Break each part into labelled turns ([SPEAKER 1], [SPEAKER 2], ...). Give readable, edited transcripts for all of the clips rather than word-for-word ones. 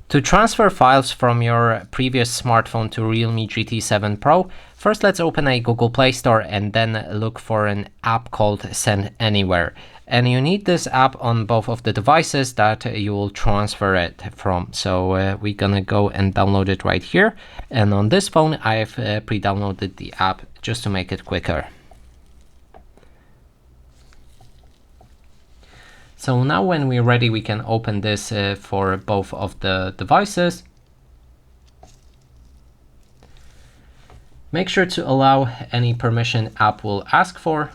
[SPEAKER 1] To transfer files from your previous smartphone to Realme GT7 Pro, first let's open a Google Play Store and then look for an app called Send Anywhere. And you need this app on both of the devices that you will transfer it from. So we're gonna go and download it right here. And on this phone, I've pre-downloaded the app just to make it quicker. So now when we're ready, we can open this for both of the devices. Make sure to allow any permission app will ask for.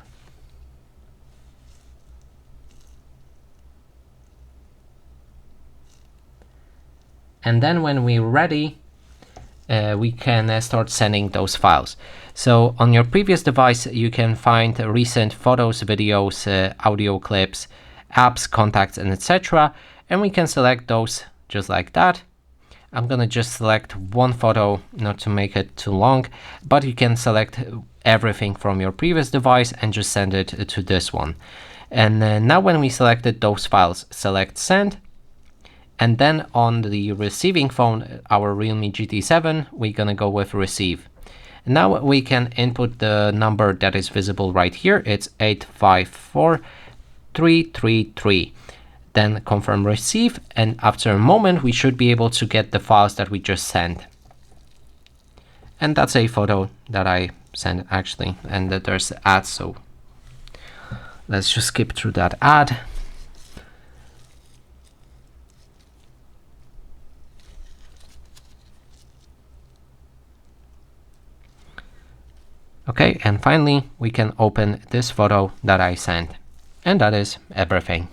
[SPEAKER 1] And then when we're ready, we can start sending those files. So on your previous device, you can find recent photos, videos, audio clips, apps, contacts, and etc. And we can select those just like that. I'm gonna just select one photo, not to make it too long, but you can select everything from your previous device and just send it to this one. And now when we selected those files, select send. And then on the receiving phone, our Realme GT7, we're gonna go with receive. Now we can input the number that is visible right here. It's 854333. Then confirm receive, and after a moment we should be able to get the files that we just sent. And that's a photo that I sent actually, and that there's ads, so let's just skip through that ad. Okay, and finally we can open this photo that I sent, and that is everything.